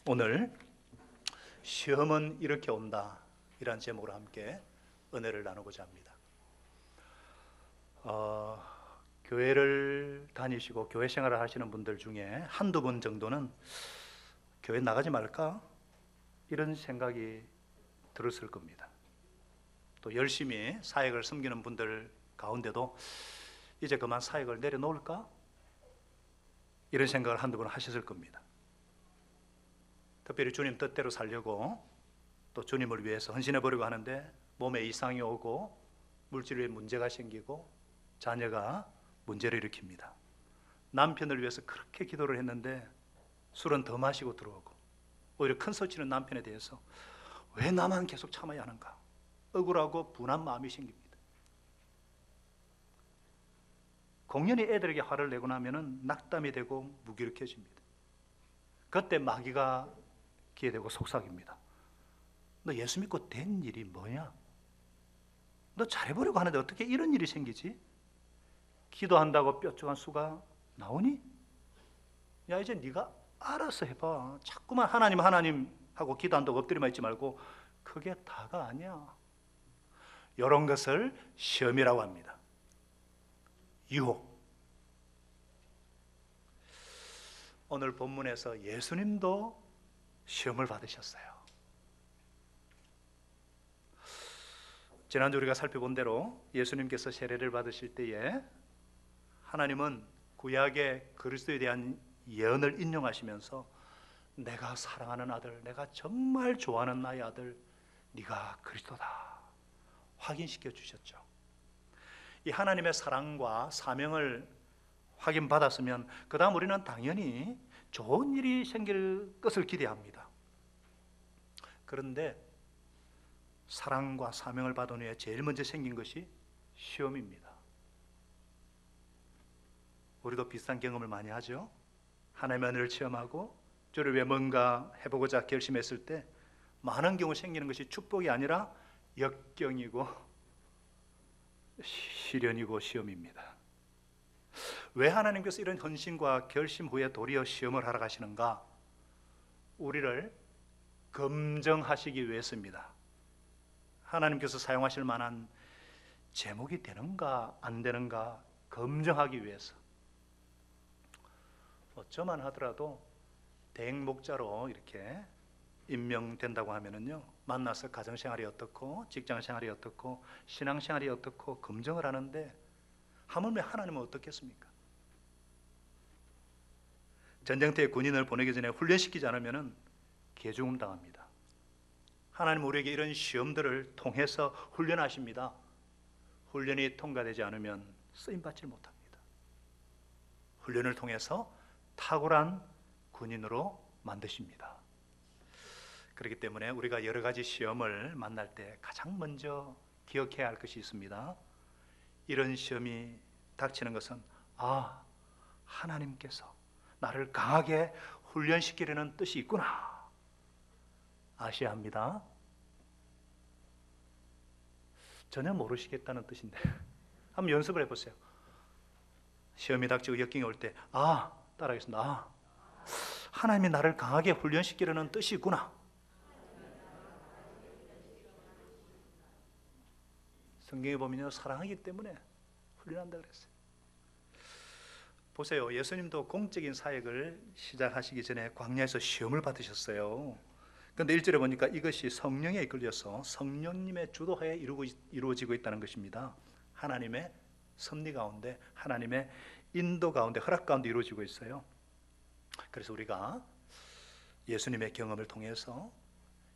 오늘 시험은 이렇게 온다 이란 제목으로 함께 은혜를 나누고자 합니다. 교회를 다니시고 교회 생활을 하시는 분들 중에 한두 분 정도는 교회 나가지 말까 이런 생각이 들었을 겁니다. 또 열심히 사역을 섬기는 분들 가운데도 이제 그만 사역을 내려놓을까 이런 생각을 한두 번 하셨을 겁니다. 특별히 주님 뜻대로 살려고 또 주님을 위해서 헌신해 보려고 하는데 몸에 이상이 오고 물질에 문제가 생기고 자녀가 문제를 일으킵니다. 남편을 위해서 그렇게 기도를 했는데 술은 더 마시고 들어오고 오히려 큰 소치는 남편에 대해서 왜 나만 계속 참아야 하는가 억울하고 분한 마음이 생깁니다. 공연히 애들에게 화를 내고 나면 낙담이 되고 무기력해집니다. 그때 마귀가 기회되고 속삭입니다. 너 예수 믿고 된 일이 뭐냐? 너 잘해보려고 하는데 어떻게 이런 일이 생기지? 기도한다고 뾰족한 수가 나오니? 야, 이제 네가 알아서 해봐. 자꾸만 하나님 하고 기도한다고 엎드려만 있지 말고 그게 다가 아니야. 이런 것을 시험이라고 합니다. 유혹. 오늘 본문에서 예수님도 시험을 받으셨어요. 지난주 우리가 살펴본 대로 예수님께서 세례를 받으실 때에 하나님은 구약의 그리스도에 대한 예언을 인용하시면서 내가 사랑하는 아들, 내가 정말 좋아하는 나의 아들, 네가 그리스도다 확인시켜 주셨죠. 이 하나님의 사랑과 사명을 확인받았으면 그 다음 우리는 당연히 좋은 일이 생길 것을 기대합니다. 그런데 사랑과 사명을 받은 후에 제일 먼저 생긴 것이 시험입니다. 우리도 비슷한 경험을 많이 하죠. 하나님의 은혜를 체험하고 주를 위해 뭔가 해보고자 결심했을 때 많은 경우 생기는 것이 축복이 아니라 역경이고 시련이고 시험입니다. 왜 하나님께서 이런 헌신과 결심 후에 도리어 시험을 하러 가시는가? 우리를 검증하시기 위해서입니다. 하나님께서 사용하실 만한 제목이 되는가 안 되는가 검증하기 위해서. 어쩌만 하더라도 대행 목자로 이렇게 임명된다고 하면은요, 만나서 가정생활이 어떻고 직장생활이 어떻고 신앙생활이 어떻고 검증을 하는데 하물며 하나님은 어떻겠습니까? 전쟁터에 군인을 보내기 전에 훈련시키지 않으면 개죽음 당합니다. 하나님은 우리에게 이런 시험들을 통해서 훈련하십니다. 훈련이 통과되지 않으면 쓰임받지 못합니다. 훈련을 통해서 탁월한 군인으로 만드십니다. 그렇기 때문에 우리가 여러 가지 시험을 만날 때 가장 먼저 기억해야 할 것이 있습니다. 이런 시험이 닥치는 것은 하나님께서 나를 강하게 훈련시키려는 뜻이 있구나 아셔야 합니다. 전혀 모르시겠다는 뜻인데 한번 연습을 해보세요. 시험이 닥치고 역경이 올 때 따라하겠습니다. 하나님이 나를 강하게 훈련시키려는 뜻이 있구나. 성경에 보면요, 사랑하기 때문에 훈련한다 그랬어요. 보세요, 예수님도 공적인 사역을 시작하시기 전에 광야에서 시험을 받으셨어요. 그런데 1절에 보니까 이것이 성령에 이끌려서 성령님의 주도하에 이루어지고 있다는 것입니다. 하나님의 섭리 가운데, 하나님의 인도 가운데, 허락 가운데 이루어지고 있어요. 그래서 우리가 예수님의 경험을 통해서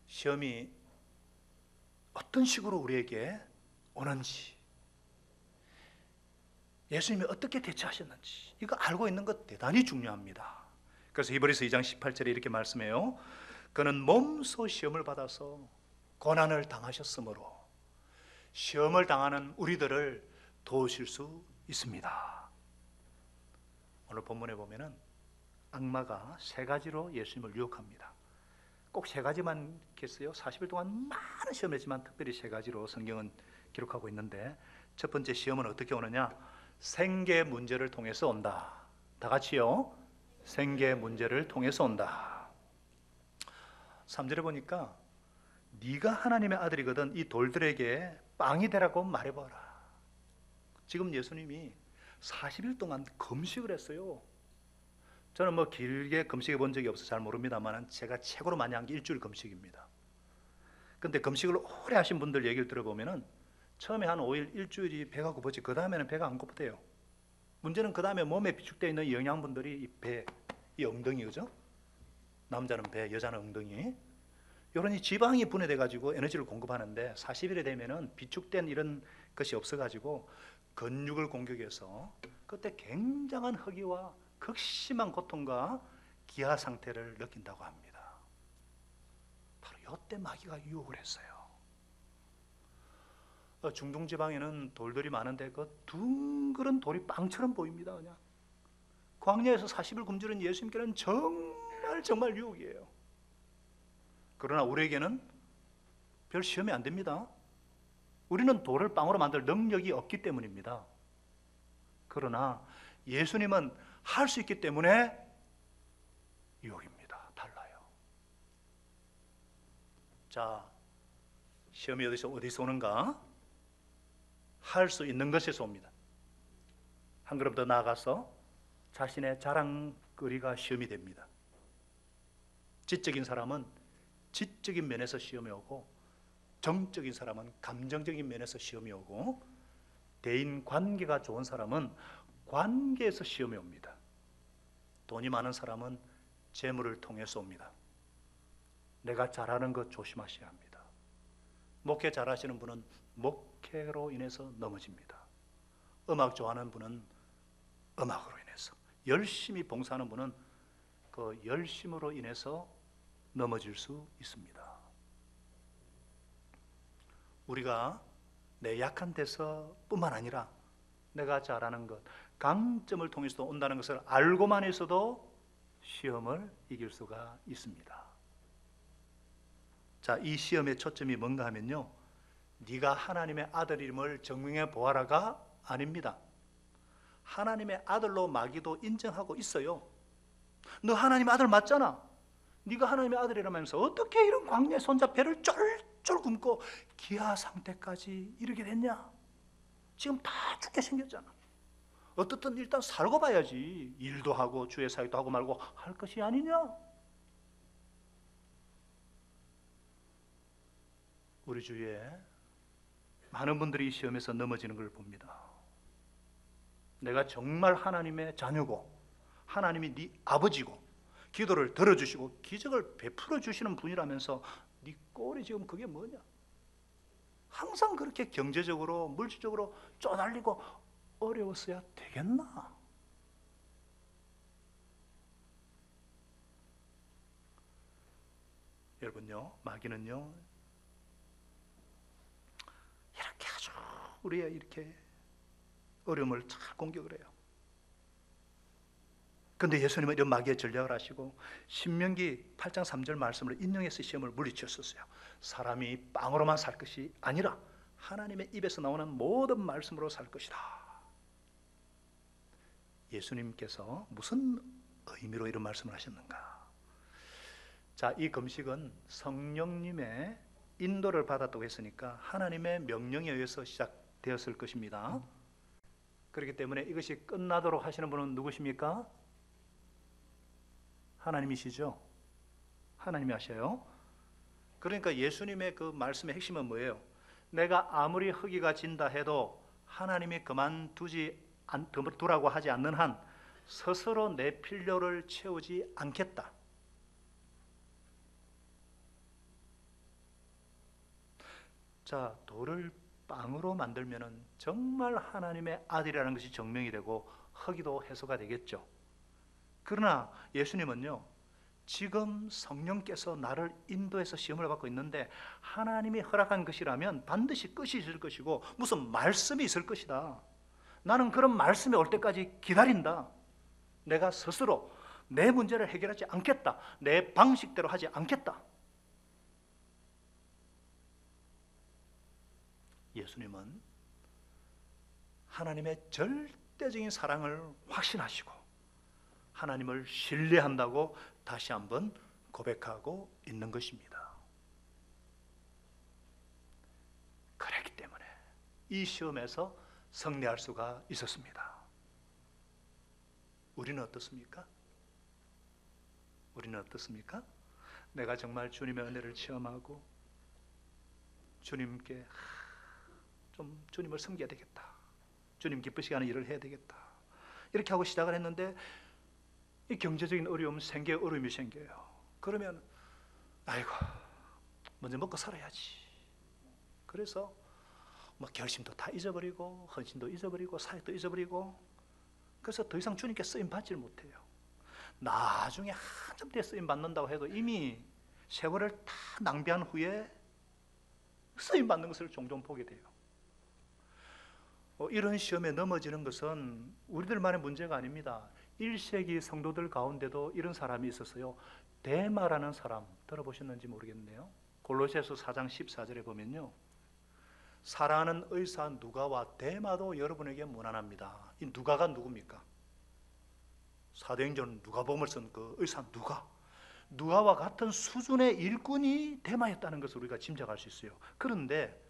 시험이 어떤 식으로 우리에게 오는지, 예수님이 어떻게 대처하셨는지 이거 알고 있는 것 대단히 중요합니다. 그래서 히브리서 2장 18절에 이렇게 말씀해요. 그는 몸소 시험을 받아서 고난을 당하셨으므로 시험을 당하는 우리들을 도우실 수 있습니다. 오늘 본문에 보면은 악마가 세 가지로 예수님을 유혹합니다. 꼭 세 가지만 있겠어요? 40일 동안 많은 시험을 했지만 특별히 세 가지로 성경은 기록하고 있는데, 첫 번째 시험은 어떻게 오느냐? 생계 문제를 통해서 온다. 다 같이요. 생계 문제를 통해서 온다. 3절에 보니까 네가 하나님의 아들이거든 이 돌들에게 빵이 되라고 말해봐라. 지금 예수님이 40일 동안 금식을 했어요. 저는 뭐 길게 금식해 본 적이 없어서 잘 모릅니다만 제가 최고로 많이 한 게 일주일 금식입니다. 근데 금식을 오래 하신 분들 얘기를 들어보면은 처음에 한 5일, 일주일이 배가 고프지 그 다음에는 배가 안 고프대요. 문제는 그 다음에 몸에 비축되어 있는 영양분들이 이 배, 이 엉덩이, 그죠? 남자는 배, 여자는 엉덩이, 이런 이 지방이 분해돼 가지고 에너지를 공급하는데 40일에 되면은 비축된 이런 것이 없어 가지고 근육을 공격해서 그때 굉장한 허기와 극심한 고통과 기아 상태를 느낀다고 합니다. 바로 이때 마귀가 유혹을 했어요. 중동 지방에는 돌들이 많은데 그 둥그런 돌이 빵처럼 보입니다. 그냥 광야에서 40일 굶주린 예수님께는 정말 유혹이에요. 그러나 우리에게는 별 시험이 안 됩니다. 우리는 돌을 빵으로 만들 능력이 없기 때문입니다. 그러나 예수님은 할 수 있기 때문에 유혹입니다. 달라요. 자, 시험이 어디서 오는가? 할 수 있는 것에서 옵니다. 한 걸음 더 나아가서 자신의 자랑거리가 시험이 됩니다. 지적인 사람은 지적인 면에서 시험이 오고, 정적인 사람은 감정적인 면에서 시험이 오고, 대인 관계가 좋은 사람은 관계에서 시험이 옵니다. 돈이 많은 사람은 재물을 통해서 옵니다. 내가 잘하는 것 조심하셔야 합니다. 목회 잘하시는 분은 목회로 인해서 넘어집니다. 음악 좋아하는 분은 음악으로 인해서, 열심히 봉사하는 분은 그 열심으로 인해서 넘어질 수 있습니다. 우리가 내 약한 데서 뿐만 아니라 내가 잘하는 것, 강점을 통해서도 온다는 것을 알고만 있어도 시험을 이길 수가 있습니다. 자, 이 시험의 초점이 뭔가 하면요, 네가 하나님의 아들임을 증명해 보아라가 아닙니다. 하나님의 아들로 마귀도 인정하고 있어요. 너 하나님의 아들 맞잖아. 네가 하나님의 아들이라면서 어떻게 이런 광야에 손자 배를 쫄쫄 굶고 기아 상태까지 이르게 됐냐? 지금 다 죽게 생겼잖아. 어떻든 일단 살고 봐야지. 일도 하고 주의 사역도 하고 말고 할 것이 아니냐? 우리 주위에 많은 분들이 이 시험에서 넘어지는 걸 봅니다. 내가 정말 하나님의 자녀고 하나님이 네 아버지고 기도를 들어주시고 기적을 베풀어 주시는 분이라면서 네 꼴이 지금 그게 뭐냐? 항상 그렇게 경제적으로 물질적으로 쪼달리고 어려웠어야 되겠나? 여러분요, 마귀는요 이렇게 아주 우리의 이렇게 어려움을 잘 공격을 해요. 그런데 예수님은 이런 마귀의 전략을 하시고 신명기 8장 3절 말씀을 인용해서 시험을 물리쳤었어요. 사람이 빵으로만 살 것이 아니라 하나님의 입에서 나오는 모든 말씀으로 살 것이다. 예수님께서 무슨 의미로 이런 말씀을 하셨는가? 자, 이 금식은 성령님의 인도를 받았다고 했으니까 하나님의 명령에 의해서 시작되었을 것입니다. 그렇기 때문에 이것이 끝나도록 하시는 분은 누구십니까? 하나님이시죠. 하나님이 하셔요. 그러니까 예수님의 그 말씀의 핵심은 뭐예요? 내가 아무리 허기가 진다 해도 하나님이 그만두라고 하지 않는 한 스스로 내 필요를 채우지 않겠다. 자, 돌을 빵으로 만들면은 정말 하나님의 아들이라는 것이 증명이 되고 허기도 해소가 되겠죠. 그러나 예수님은요, 지금 성령께서 나를 인도해서 시험을 받고 있는데 하나님이 허락한 것이라면 반드시 끝이 있을 것이고 무슨 말씀이 있을 것이다. 나는 그런 말씀이 올 때까지 기다린다. 내가 스스로 내 문제를 해결하지 않겠다. 내 방식대로 하지 않겠다. 예수님은 하나님의 절대적인 사랑을 확신하시고 하나님을 신뢰한다고 다시 한번 고백하고 있는 것입니다. 그렇기 때문에 이 시험에서 승리할 수가 있었습니다. 우리는 어떻습니까? 우리는 어떻습니까? 내가 정말 주님의 은혜를 체험하고 주님께 좀 주님을 섬겨야 되겠다, 주님 기쁘시게 하는 일을 해야 되겠다, 이렇게 하고 시작을 했는데 이 경제적인 어려움, 생계의 어려움이 생겨요. 그러면 아이고 먼저 먹고 살아야지. 그래서 뭐 결심도 다 잊어버리고 헌신도 잊어버리고 사역도 잊어버리고, 그래서 더 이상 주님께 쓰임 받지를 못해요. 나중에 한참 뒤에 쓰임 받는다고 해도 이미 세월을 다 낭비한 후에 쓰임 받는 것을 종종 보게 돼요. 이런 시험에 넘어지는 것은 우리들만의 문제가 아닙니다. 1세기 성도들 가운데도 이런 사람이 있었어요. 데마라는 사람 들어보셨는지 모르겠네요. 골로새서 4장 14절에 보면요, 사랑하는 의사 누가와 데마도 여러분에게 문안합니다. 이 누가가 누굽니까? 사도행전 누가복음을 쓴 그 의사 누가와 같은 수준의 일꾼이 데마였다는 것을 우리가 짐작할 수 있어요. 그런데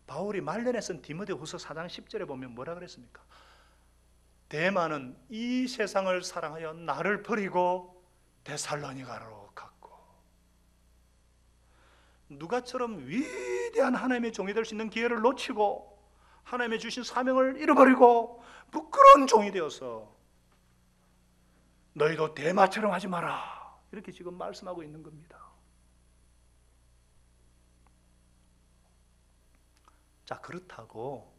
바울이 말년에 쓴 디모데후서 4장 10절에 보면 뭐라 그랬습니까? 데마는 이 세상을 사랑하여 나를 버리고 데살로니가로 갔고. 누가처럼 위대한 하나님의 종이 될 수 있는 기회를 놓치고 하나님의 주신 사명을 잃어버리고 부끄러운 종이 되어서 너희도 데마처럼 하지 마라, 이렇게 지금 말씀하고 있는 겁니다. 자, 그렇다고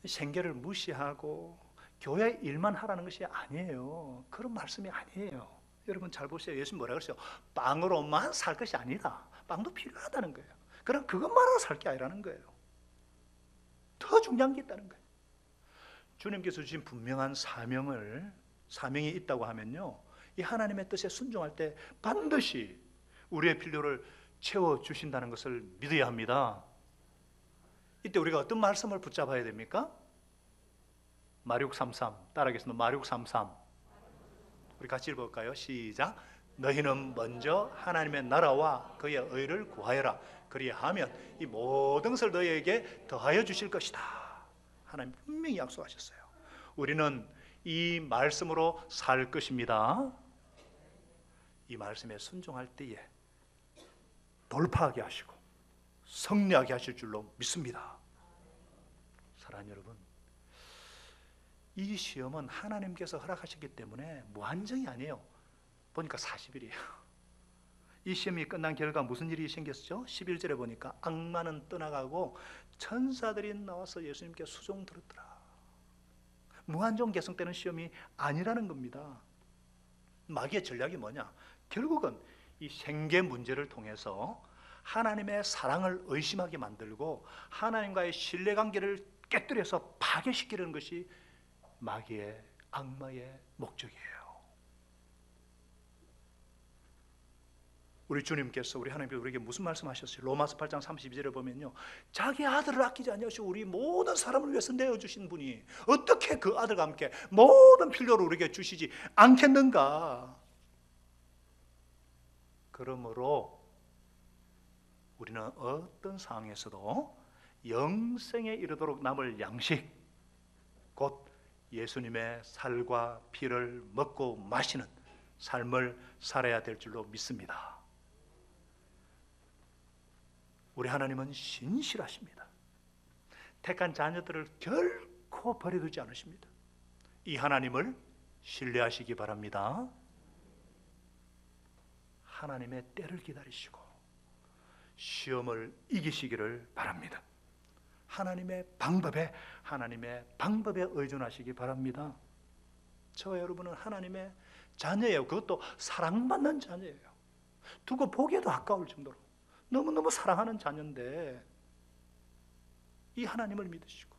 생계를 무시하고 교회 일만 하라는 것이 아니에요. 그런 말씀이 아니에요. 여러분 잘 보세요. 예수님 뭐라 그랬어요? 빵으로만 살 것이 아니다. 빵도 필요하다는 거예요. 그럼 그것만으로 살 게 아니라는 거예요. 더 중요한 게 있다는 거예요. 주님께서 주신 분명한 사명이 있다고 하면요, 이 하나님의 뜻에 순종할 때 반드시 우리의 필요를 채워주신다는 것을 믿어야 합니다. 이때 우리가 어떤 말씀을 붙잡아야 됩니까? 마륙 33 따라하겠습니다. 마륙 33 우리 같이 읽어볼까요? 시작. 너희는 먼저 하나님의 나라와 그의 의를 구하여라. 그리하면 이 모든 것을 너희에게 더하여 주실 것이다. 하나님 분명히 약속하셨어요. 우리는 이 말씀으로 살 것입니다. 이 말씀에 순종할 때에 돌파하게 하시고 승리하게 하실 줄로 믿습니다. 사랑하는 여러분, 이 시험은 하나님께서 허락하셨기 때문에 무한정이 아니에요. 보니까 40일이에요. 이 시험이 끝난 결과 무슨 일이 생겼죠? 11절에 보니까 악마는 떠나가고 천사들이 나와서 예수님께 수종 들었더라. 무한정 계속되는 시험이 아니라는 겁니다. 마귀의 전략이 뭐냐? 결국은 이 생계 문제를 통해서 하나님의 사랑을 의심하게 만들고 하나님과의 신뢰관계를 깨뜨려서 파괴시키려는 것이 마귀의, 악마의 목적이에요. 우리 주님께서, 우리 하나님께서 우리에게 무슨 말씀하셨어요? 로마서 8장 32절에 보면요, 자기 아들을 아끼지 아니하시고 우리 모든 사람을 위해서 내어주신 분이 어떻게 그 아들과 함께 모든 필요를 우리에게 주시지 않겠는가? 그러므로 우리는 어떤 상황에서도 영생에 이르도록 남을 양식, 곧 예수님의 살과 피를 먹고 마시는 삶을 살아야 될 줄로 믿습니다. 우리 하나님은 신실하십니다. 택한 자녀들을 결코 버려두지 않으십니다. 이 하나님을 신뢰하시기 바랍니다. 하나님의 때를 기다리시고 시험을 이기시기를 바랍니다. 하나님의 방법에 의존하시기 바랍니다. 저와 여러분은 하나님의 자녀예요. 그것도 사랑받는 자녀예요. 두고 보기에도 아까울 정도로 너무너무 사랑하는 자녀인데 이 하나님을 믿으시고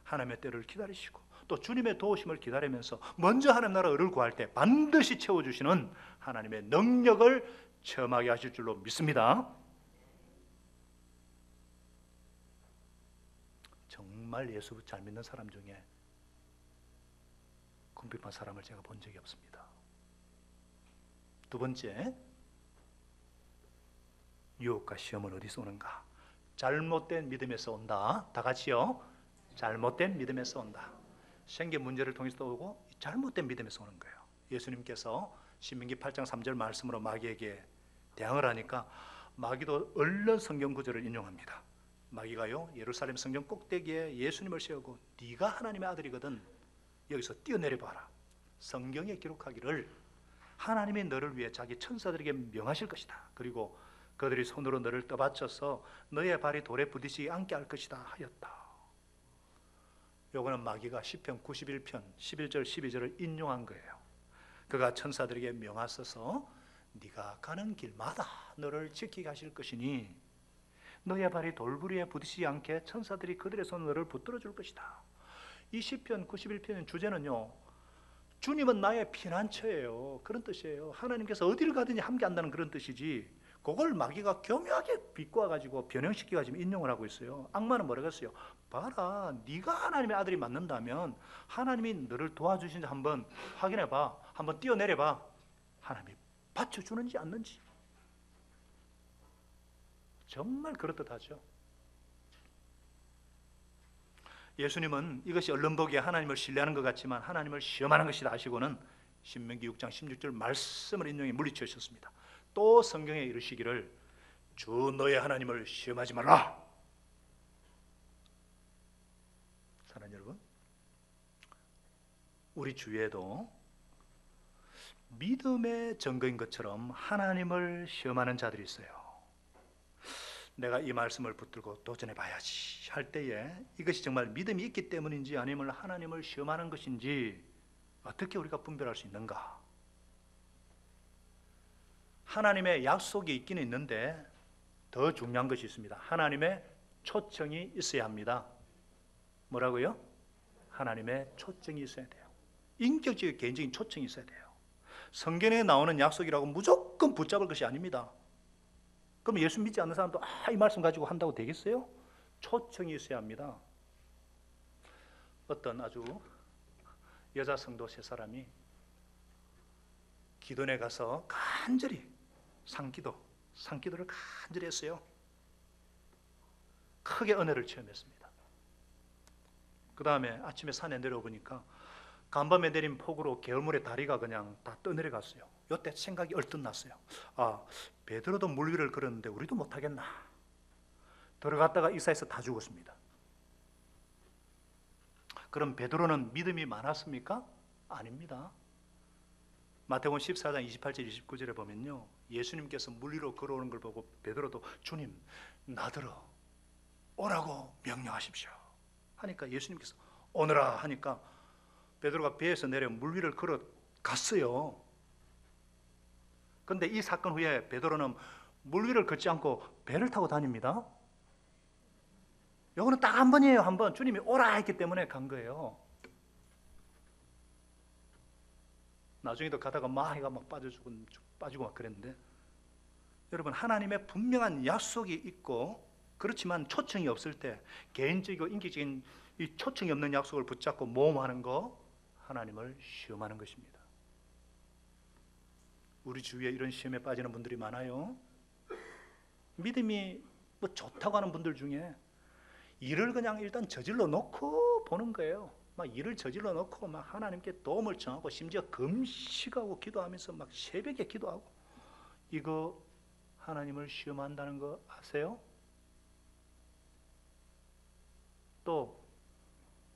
하나님의 때를 기다리시고 또 주님의 도우심을 기다리면서 먼저 하나님 나라 의를 구할 때 반드시 채워주시는 하나님의 능력을 체험하게 하실 줄로 믿습니다. 정말 예수 잘 믿는 사람 중에 궁핍한 사람을 제가 본 적이 없습니다. 두 번째, 유혹과 시험은 어디서 오는가? 잘못된 믿음에서 온다. 다 같이요. 잘못된 믿음에서 온다. 생계 문제를 통해서 오고 잘못된 믿음에서 오는 거예요. 예수님께서 신명기 8장 3절 말씀으로 마귀에게 대항을 하니까 마귀도 얼른 성경 구절을 인용합니다. 마귀가요, 예루살렘 성전 꼭대기에 예수님을 세우고 네가 하나님의 아들이거든 여기서 뛰어내려 봐라. 성경에 기록하기를 하나님이 너를 위해 자기 천사들에게 명하실 것이다. 그리고 그들이 손으로 너를 떠받쳐서 너의 발이 돌에 부딪히지 않게 할 것이다 하였다. 요거는 마귀가 시편 91편 11절 12절을 인용한 거예요. 그가 천사들에게 명하셔서 네가 가는 길마다 너를 지키게 하실 것이니 너의 발이 돌부리에 부딪히지 않게 천사들이 그들의 손으로 너를 붙들어 줄 것이다. 이 시편 91편의 주제는요, 주님은 나의 피난처예요, 그런 뜻이에요. 하나님께서 어디를 가든지 함께 한다는 그런 뜻이지, 그걸 마귀가 교묘하게 비꼬아가지고 변형시켜가지고 인용을 하고 있어요. 악마는 뭐라고 했어요? 봐라, 네가 하나님의 아들이 맞는다면 하나님이 너를 도와주신지 한번 확인해봐. 한번 뛰어내려봐. 하나님이 받쳐주는지 않는지. 정말 그렇듯하죠. 예수님은 이것이 얼른 보기에 하나님을 신뢰하는 것 같지만 하나님을 시험하는 것이다 하시고는 신명기 6장 16절 말씀을 인용해 물리치셨습니다. 또 성경에 이르시기를 주 너의 하나님을 시험하지 말라. 사랑하는 여러분, 우리 주위에도 믿음의 증거인 것처럼 하나님을 시험하는 자들이 있어요. 내가 이 말씀을 붙들고 도전해 봐야지 할 때에 이것이 정말 믿음이 있기 때문인지 아니면 하나님을 시험하는 것인지 어떻게 우리가 분별할 수 있는가? 하나님의 약속이 있기는 있는데 더 중요한 것이 있습니다. 하나님의 초청이 있어야 합니다. 뭐라고요? 하나님의 초청이 있어야 돼요. 인격적인 개인적인 초청이 있어야 돼요. 성경에 나오는 약속이라고 무조건 붙잡을 것이 아닙니다. 그럼 예수 믿지 않는 사람도 이 말씀 가지고 한다고 되겠어요? 초청이 있어야 합니다. 어떤 아주 여자 성도 세 사람이 기도원에 가서 간절히 상기도를 간절히 했어요. 크게 은혜를 체험했습니다. 그 다음에 아침에 산에 내려오니까 간밤에 내린 폭우로 개울물에 다리가 그냥 다 떠내려갔어요. 이때 생각이 얼뜻 났어요. 베드로도 물 위를 걸었는데 우리도 못하겠나. 들어갔다가 이사에서 다 죽었습니다. 그럼 베드로는 믿음이 많았습니까? 아닙니다. 마태복음 14장 28절 29절에 보면요, 예수님께서 물 위로 걸어오는 걸 보고 베드로도 주님 나더러 오라고 명령하십시오 하니까 예수님께서 오너라 하니까 베드로가 배에서 내려 물 위를 걸어갔어요. 그런데 이 사건 후에 베드로는 물 위를 걷지 않고 배를 타고 다닙니다. 이거는 딱 한 번이에요. 한 번. 주님이 오라 했기 때문에 간 거예요. 나중에도 가다가 해가 막 빠지고 막 그랬는데, 여러분, 하나님의 분명한 약속이 있고 그렇지만 초청이 없을 때 개인적이고 인격적인 이 초청이 없는 약속을 붙잡고 모험하는 거, 하나님을 시험하는 것입니다. 우리 주위에 이런 시험에 빠지는 분들이 많아요. 믿음이 좋다고 하는 분들 중에 일을 그냥 일단 저질러 놓고 보는 거예요. 막 일을 저질러 놓고 막 하나님께 도움을 청하고 심지어 금식하고 기도하면서 막 새벽에 기도하고, 이거 하나님을 시험한다는 거 아세요? 또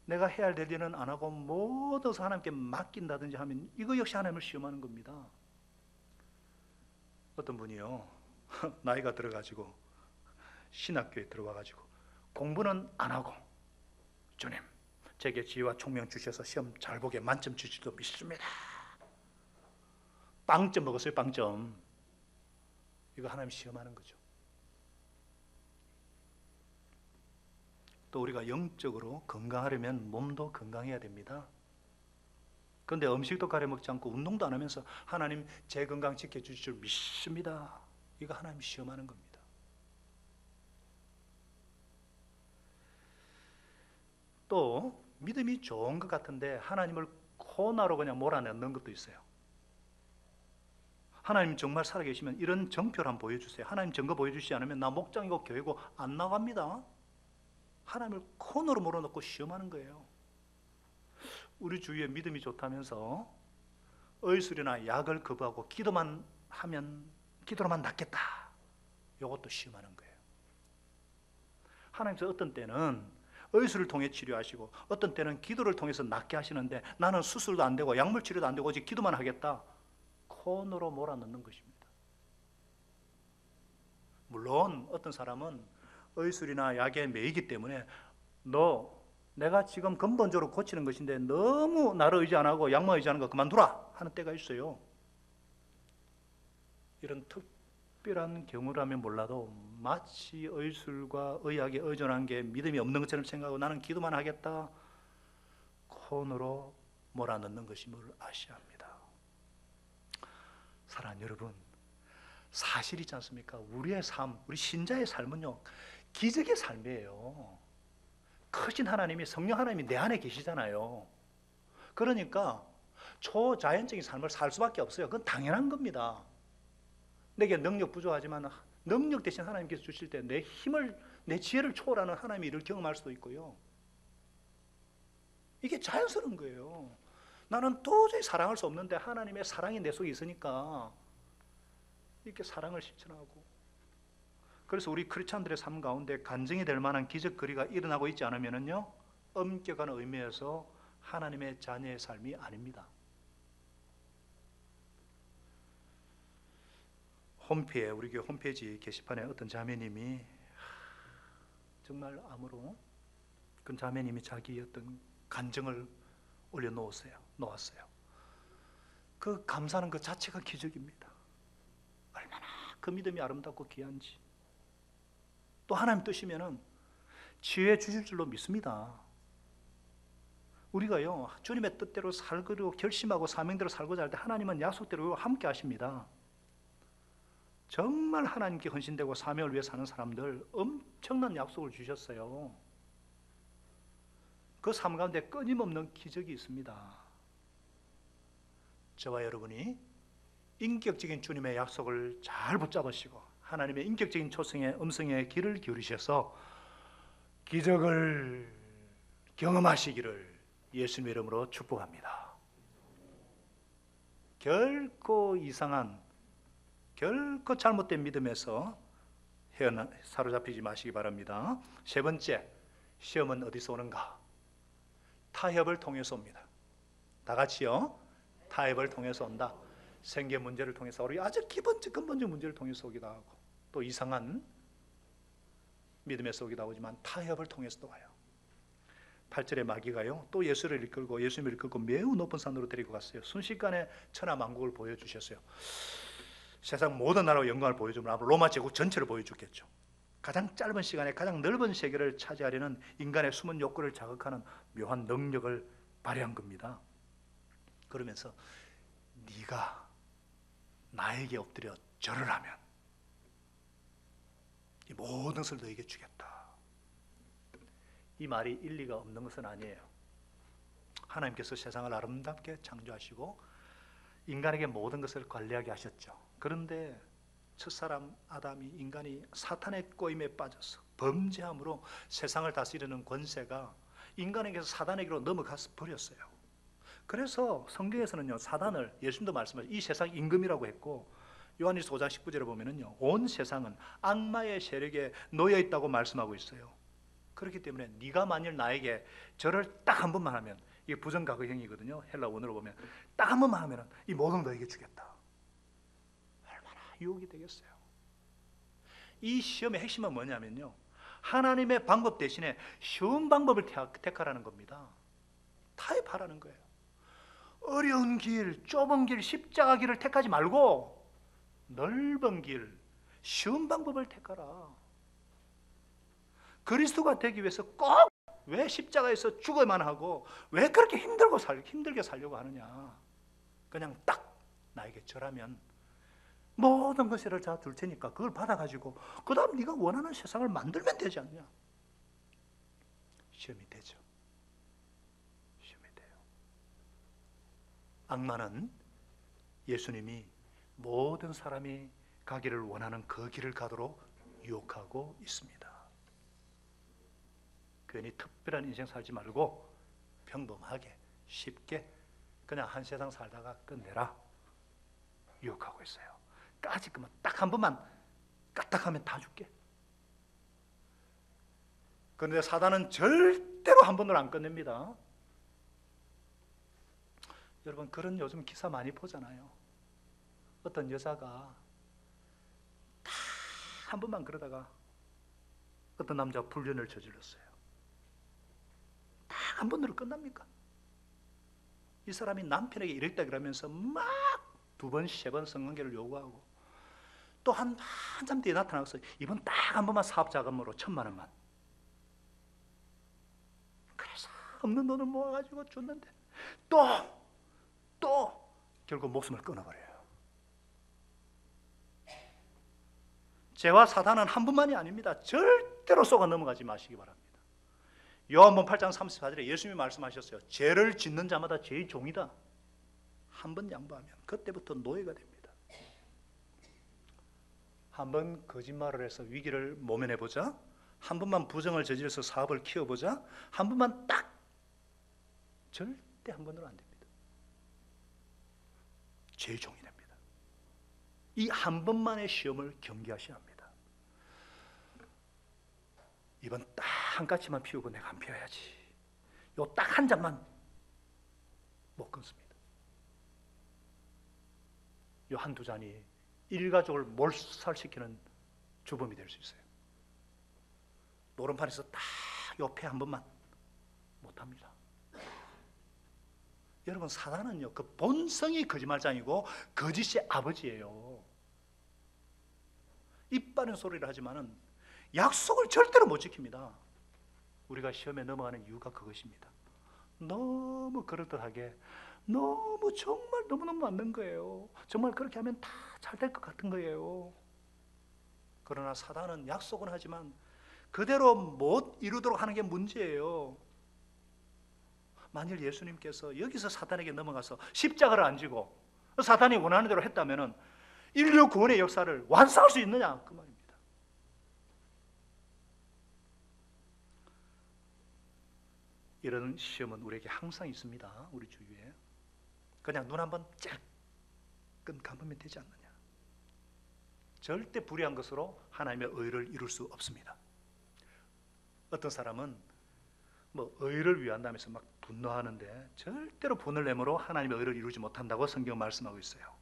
내가 해야 할 일은 안 하고 모두 하나님께 맡긴다든지 하면 이거 역시 하나님을 시험하는 겁니다. 어떤 분이요, 나이가 들어가지고 신학교에 들어와가지고 공부는 안 하고 주님 제게 지혜와 총명 주셔서 시험 잘 보게 만점 주실도 믿습니다. 빵점 먹었어요. 빵점. 이거 하나님 시험하는 거죠. 또 우리가 영적으로 건강하려면 몸도 건강해야 됩니다. 그런데 음식도 가려 먹지 않고 운동도 안 하면서 하나님 제 건강 지켜주실 줄 믿습니다. 이거 하나님 시험하는 겁니다. 또 믿음이 좋은 것 같은데 하나님을 코너로 그냥 몰아넣는 것도 있어요. 하나님 정말 살아계시면 이런 정표를 한번 보여주세요. 하나님 증거 보여주시지 않으면 나 목장이고 교회고 안 나갑니다. 하나님을 코너로 몰아넣고 시험하는 거예요. 우리 주위에 믿음이 좋다면서 의술이나 약을 거부하고 기도만 하면 기도로만 낫겠다. 이것도 시험하는 거예요. 하나님께서 어떤 때는 의술을 통해 치료하시고 어떤 때는 기도를 통해서 낫게 하시는데 나는 수술도 안 되고 약물 치료도 안 되고 오직 기도만 하겠다. 코너로 몰아넣는 것입니다. 물론 어떤 사람은 의술이나 약에 매이기 때문에 내가 지금 근본적으로 고치는 것인데 너무 나를 의지 안 하고 약만 의지하는 거 그만두라 하는 때가 있어요. 이런 특별한 경우라면 몰라도 마치 의술과 의학에 의존한 게 믿음이 없는 것처럼 생각하고 나는 기도만 하겠다 코너로 몰아넣는 것임을 아셔야 합니다. 사랑하는 여러분, 사실 있지 않습니까? 우리의 삶, 우리 신자의 삶은요 기적의 삶이에요. 크신 하나님이, 성령 하나님이 내 안에 계시잖아요. 그러니까 초자연적인 삶을 살 수밖에 없어요. 그건 당연한 겁니다. 내게 능력 부족하지만 능력 대신 하나님께서 주실 때 내 힘을, 내 지혜를 초월하는 하나님의 일을 경험할 수도 있고요. 이게 자연스러운 거예요. 나는 도저히 사랑할 수 없는데 하나님의 사랑이 내 속에 있으니까 이렇게 사랑을 실천하고, 그래서 우리 크리스찬들의 삶 가운데 간증이 될 만한 기적거리가 일어나고 있지 않으면요 엄격한 의미에서 하나님의 자녀의 삶이 아닙니다. 우리 교회 홈페이지 게시판에 어떤 자매님이 정말 암으로 그 자매님이 자기 어떤 간증을 올려놓았어요. 그 감사하는 것 자체가 기적입니다. 얼마나 그 믿음이 아름답고 귀한지. 또 하나님 뜻이면은 지혜 주실 줄로 믿습니다. 우리가요 주님의 뜻대로 살기로 결심하고 사명대로 살고자 할 때 하나님은 약속대로 함께 하십니다. 정말 하나님께 헌신되고 사명을 위해 사는 사람들 엄청난 약속을 주셨어요. 그 삶 가운데 끊임없는 기적이 있습니다. 저와 여러분이 인격적인 주님의 약속을 잘 붙잡으시고 하나님의 인격적인 초성의 음성에 귀를 기울이셔서 기적을 경험하시기를 예수님의 이름으로 축복합니다. 결코 이상한, 결코 잘못된 믿음에서 사로잡히지 마시기 바랍니다. 세 번째, 시험은 어디서 오는가? 타협을 통해서 옵니다. 다 같이요. 타협을 통해서 온다. 생계 문제를 통해서, 우리 아주 근본적 문제를 통해서 오기도 하고, 또 이상한 믿음에서 오기도 하지만 타협을 통해서도 와요. 8절의 마귀가요 또 예수님을 이끌고 매우 높은 산으로 데리고 갔어요. 순식간에 천하만국을 보여주셨어요. 세상 모든 나라와 영광을 보여주면 앞으로 로마 제국 전체를 보여주겠죠. 가장 짧은 시간에 가장 넓은 세계를 차지하려는 인간의 숨은 욕구를 자극하는 묘한 능력을 발휘한 겁니다. 그러면서 네가 나에게 엎드려 절을 하면 이 모든 것을 너에게 주겠다. 이 말이 일리가 없는 것은 아니에요. 하나님께서 세상을 아름답게 창조하시고 인간에게 모든 것을 관리하게 하셨죠. 그런데 첫사람 아담이, 인간이 사탄의 꼬임에 빠져서 범죄함으로 세상을 다스리는 권세가 인간에게서 사단에게로 넘어가서 버렸어요. 그래서 성경에서는요 사단을, 예수님도 말씀하셨죠. 이 세상 임금이라고 했고, 요한일서 5장 19절에 보면은요 온 세상은 악마의 세력에 놓여 있다고 말씀하고 있어요. 그렇기 때문에 네가 만일 나에게 절을 딱 한 번만 하면, 이게 부정가거형이거든요. 헬라 원어로 보면 딱 한 번만 하면 이 모든 걸 너에게 주겠다. 얼마나 유혹이 되겠어요. 이 시험의 핵심은 뭐냐면요 하나님의 방법 대신에 쉬운 방법을 택하라는 겁니다. 타협하라는 거예요. 어려운 길, 좁은 길, 십자가 길을 택하지 말고 넓은 길, 쉬운 방법을 택하라. 그리스도가 되기 위해서 꼭 왜 십자가에서 죽어야만 하고 왜 그렇게 힘들게 살려고 하느냐. 그냥 딱 나에게 절하면 모든 것을 다 줄 테니까 그걸 받아가지고 그 다음 네가 원하는 세상을 만들면 되지 않냐. 시험이 되죠. 시험이 돼요. 악마는 예수님이 모든 사람이 가기를 원하는 그 길을 가도록 유혹하고 있습니다. 괜히 특별한 인생 살지 말고 평범하게 쉽게 그냥 한 세상 살다가 끝내라 유혹하고 있어요. 까짓거만 딱 한 번만 까딱하면 다 줄게. 그런데 사단은 절대로 한 번으로 안 끝냅니다. 여러분, 그런 요즘 기사 많이 보잖아요. 어떤 여자가 다 한 번만 그러다가 어떤 남자가 불륜을 저질렀어요. 다 한 번으로 끝납니까? 이 사람이 남편에게 이랬다 그러면서 막 두 번, 세 번 성관계를 요구하고 또 한참 뒤에 나타나서 이번 딱 한 번만 사업 자금으로 1,000만 원만. 그래서 없는 돈을 모아가지고 줬는데 또 결국 목숨을 끊어버려요. 죄와 사단은 한 번만이 아닙니다. 절대로 속아 넘어가지 마시기 바랍니다. 요한복음 8장 34절에 예수님이 말씀하셨어요. 죄를 짓는 자마다 죄의 종이다. 한 번 양보하면 그때부터 노예가 됩니다. 한 번 거짓말을 해서 위기를 모면해보자. 한 번만 부정을 저질러서 사업을 키워보자. 한 번만 딱. 절대 한 번으로 안 됩니다. 죄의 종이 됩니다. 이 한 번만의 시험을 경계하셔야 합니다. 이번 딱 한 가지만 피우고 내가 안 피워야지. 요 딱 한 잔만 못 끊습니다. 요 한두 잔이 일가족을 몰살시키는 주범이 될 수 있어요. 노름판에서 딱 옆에 한 번만 못합니다. 여러분, 사단은요, 그 본성이 거짓말장이고 거짓의 아버지예요. 입 바른 소리를 하지만은 약속을 절대로 못 지킵니다. 우리가 시험에 넘어가는 이유가 그것입니다. 너무 그럴듯하게, 너무 정말 너무너무 맞는 거예요. 정말 그렇게 하면 다 잘 될 것 같은 거예요. 그러나 사단은 약속은 하지만 그대로 못 이루도록 하는 게 문제예요. 만일 예수님께서 여기서 사단에게 넘어가서 십자가를 안 지고 사단이 원하는 대로 했다면 인류 구원의 역사를 완성할 수 있느냐, 그 말입니다. 이런 시험은 우리에게 항상 있습니다. 우리 주위에. 그냥 눈 한번 찔끔 감으면 되지 않느냐. 절대 불의한 것으로 하나님의 의를 이룰 수 없습니다. 어떤 사람은 뭐 의를 위한다면서 막 분노하는데 절대로 분을 내므로 하나님의 의를 이루지 못한다고 성경 말씀하고 있어요.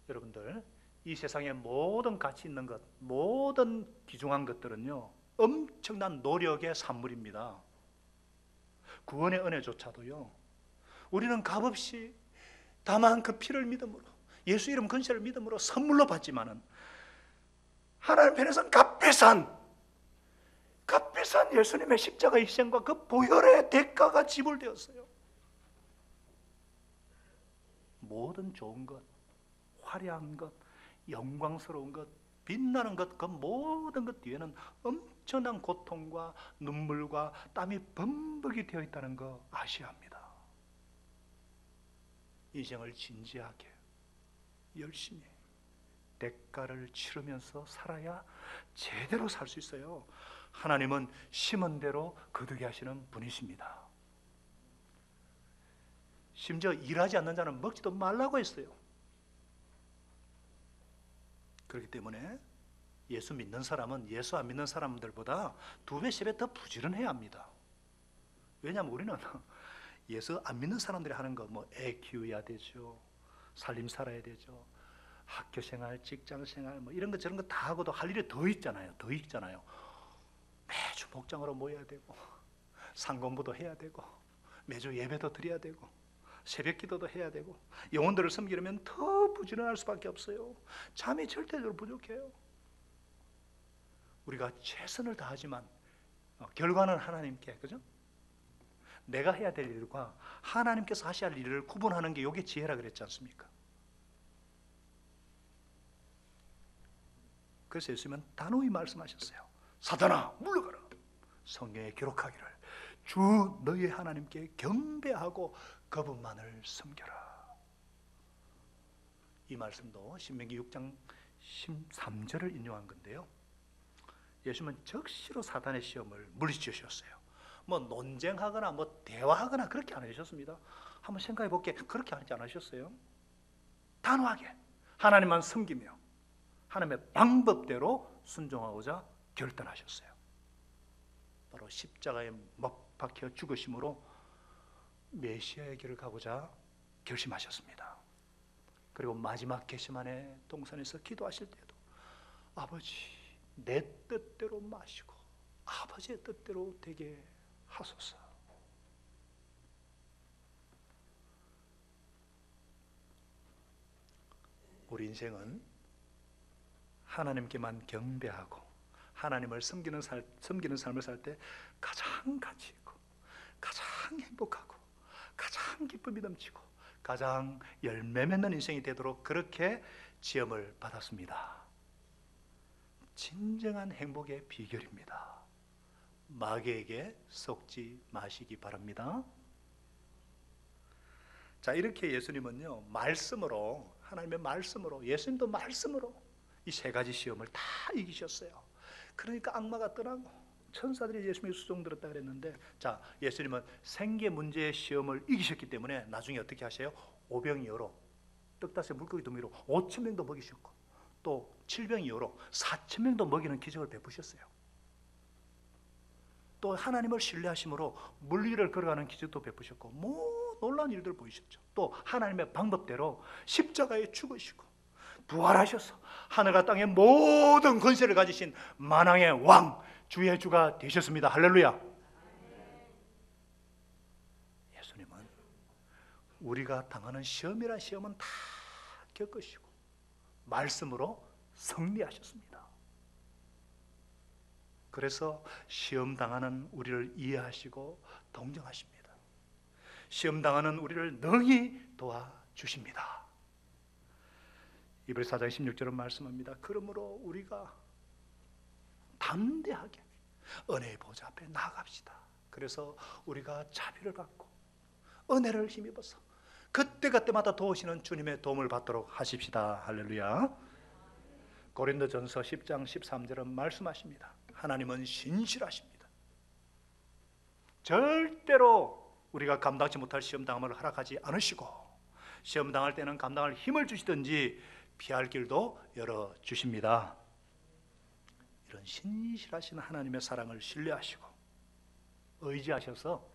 여러분들, 이 세상의 모든 가치 있는 것, 모든 귀중한 것들은요, 엄청난 노력의 산물입니다. 구원의 은혜조차도요, 우리는 값없이 다만 그 피를 믿음으로, 예수 이름 근세를 믿음으로 선물로 받지만은 하나님 편에서는 값비싼 예수님의 십자가 희생과 그 보혈의 대가가 지불되었어요. 모든 좋은 것, 화려한 것, 영광스러운 것, 빛나는 것, 그 모든 것 뒤에는 엄청난 고통과 눈물과 땀이 범벅이 되어 있다는 거 아셔야 합니다. 인생을 진지하게 열심히 대가를 치르면서 살아야 제대로 살 수 있어요. 하나님은 심은 대로 거두게 하시는 분이십니다. 심지어 일하지 않는 자는 먹지도 말라고 했어요. 그렇기 때문에 예수 믿는 사람은 예수 안 믿는 사람들보다 2배, 3배 더 부지런해야 합니다. 왜냐하면 우리는 예수 안 믿는 사람들이 하는 거, 뭐 애 키워야 되죠, 살림 살아야 되죠, 학교 생활, 직장 생활, 뭐 이런 거 저런 거 다 하고도 할 일이 더 있잖아요. 매주 목장으로 모여야 되고, 상공부도 해야 되고, 매주 예배도 드려야 되고, 새벽 기도도 해야 되고, 영혼들을 섬기려면 더 부지런할 수밖에 없어요. 잠이 절대적으로 부족해요. 우리가 최선을 다하지만 결과는 하나님께, 그죠? 내가 해야 될 일과 하나님께서 하셔야 할 일을 구분하는 게 이게 지혜라 그랬지 않습니까? 그래서 예수님은 단호히 말씀하셨어요. 사단아, 물러가라. 성경에 기록하기를 주 너희 하나님께 경배하고 그분만을 섬겨라. 이 말씀도 신명기 6장 13절을 인용한 건데요. 예수님은 적시로 사단의 시험을 물리치셨어요. 뭐 논쟁하거나 뭐 대화하거나 그렇게 안 하셨습니다. 한번 생각해 볼게. 그렇게 하지 않으셨어요. 단호하게 하나님만 섬기며 하나님의 방법대로 순종하고자 결단하셨어요. 바로 십자가에 못 박혀 죽으심으로 메시아의 길을 가고자 결심하셨습니다. 그리고 마지막 겟세마네 동산에서 기도하실 때도 아버지 내 뜻대로 마시고 아버지의 뜻대로 되게 하소서. 우리 인생은 하나님께만 경배하고 하나님을 섬기는 삶을 살 때 가장 가치 있고 가장 행복하고 가장 기쁨이 넘치고 가장 열매 맺는 인생이 되도록 그렇게 지음을 받았습니다. 진정한 행복의 비결입니다. 마귀에게 속지 마시기 바랍니다. 자, 이렇게 예수님은요 말씀으로, 하나님의 말씀으로, 예수님도 말씀으로 이 세 가지 시험을 다 이기셨어요. 그러니까 악마가 떠나고 천사들이 예수님의 수종 들었다 그랬는데, 자, 예수님은 생계 문제의 시험을 이기셨기 때문에 나중에 어떻게 하세요? 오병이어로 떡다섯 물고기 두미로 5천 명도 먹이셨고 또 칠병이어로 4천 명도 먹이는 기적을 베푸셨어요. 또 하나님을 신뢰하심으로 물 위를 걸어가는 기적도 베푸셨고 뭐 놀라운 일들 보이셨죠. 또 하나님의 방법대로 십자가에 죽으시고 부활하셔서 하늘과 땅의 모든 권세를 가지신 만왕의 왕 주의 주가 되셨습니다. 할렐루야. 예수님은 우리가 당하는 시험이란 시험은 다 겪으시고 말씀으로 승리하셨습니다. 그래서 시험 당하는 우리를 이해하시고 동정하십니다. 시험 당하는 우리를 능히 도와주십니다. 이브리서 4장 16절은 말씀합니다. 그러므로 우리가 담대하게 은혜의 보좌 앞에 나아갑시다. 그래서 우리가 자비를 갖고 은혜를 힘입어서 그때그때마다 도우시는 주님의 도움을 받도록 하십시다. 할렐루야. 고린도전서 10장 13절은 말씀하십니다. 하나님은 신실하십니다. 절대로 우리가 감당치 못할 시험 당함을 허락하지 않으시고 시험 당할 때는 감당할 힘을 주시든지 피할 길도 열어주십니다. 이런 신실하신 하나님의 사랑을 신뢰하시고 의지하셔서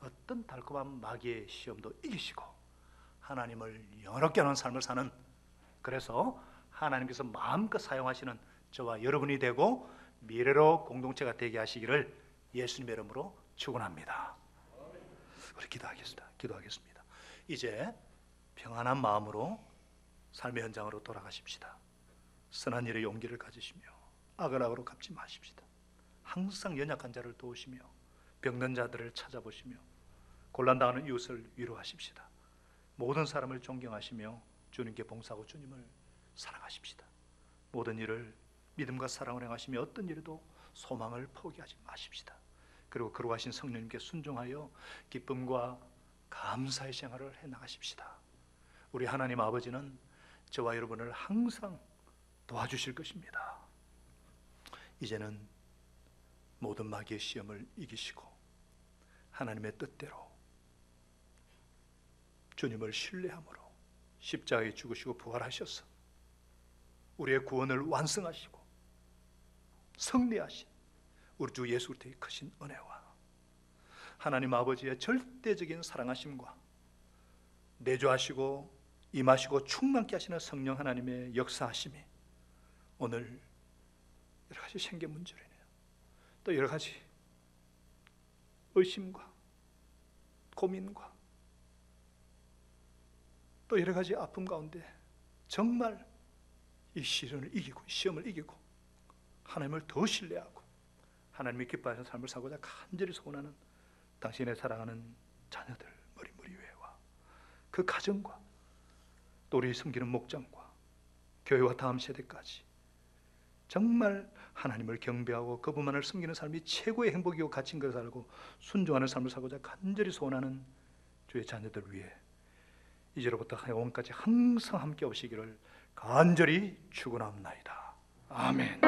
어떤 달콤한 마귀의 시험도 이기시고 하나님을 영원롭게 하는 삶을 사는, 그래서 하나님께서 마음껏 사용하시는 저와 여러분이 되고 미래로 공동체가 되게 하시기를 예수님의 이름으로 축원합니다. 우리 기도하겠습니다. 이제 평안한 마음으로 삶의 현장으로 돌아가십시다. 선한 일의 용기를 가지시며 악을 악으로 갚지 마십시다. 항상 연약한 자를 도우시며 병든 자들을 찾아보시며 곤란당하는 이웃을 위로하십시다. 모든 사람을 존경하시며 주님께 봉사하고 주님을 사랑하십시다. 모든 일을 믿음과 사랑을 행하시며 어떤 일에도 소망을 포기하지 마십시다. 그리고 거룩하신 성령님께 순종하여 기쁨과 감사의 생활을 해나가십시다. 우리 하나님 아버지는 저와 여러분을 항상 도와주실 것입니다. 이제는 모든 마귀의 시험을 이기시고 하나님의 뜻대로 주님을 신뢰함으로 십자가에 죽으시고 부활하셔서 우리의 구원을 완성하시고 승리하신 우리 주 예수 그리스도의 크신 은혜와 하나님 아버지의 절대적인 사랑하심과 내주하시고 임하시고 충만케 하시는 성령 하나님의 역사하심이 오늘 여러 가지 생계 문제로 인해요, 또 여러 가지 의심과 고민과 또 여러 가지 아픔 가운데 정말 이 시험을 이기고 하나님을 더 신뢰하고 하나님이 기뻐하시는 삶을 살고자 간절히 소원하는 당신의 사랑하는 자녀들 머리머리회와 그 가정과 또 우리 섬기는 목장과 교회와 다음 세대까지 정말 하나님을 경배하고 그분만을 섬기는 삶이 최고의 행복이고 가치인 것을 알고 순종하는 삶을 살고자 간절히 소원하는 주의 자녀들 위해 이제로부터 영원까지 항상 함께 오시기를 간절히 축원합나이다. 아멘.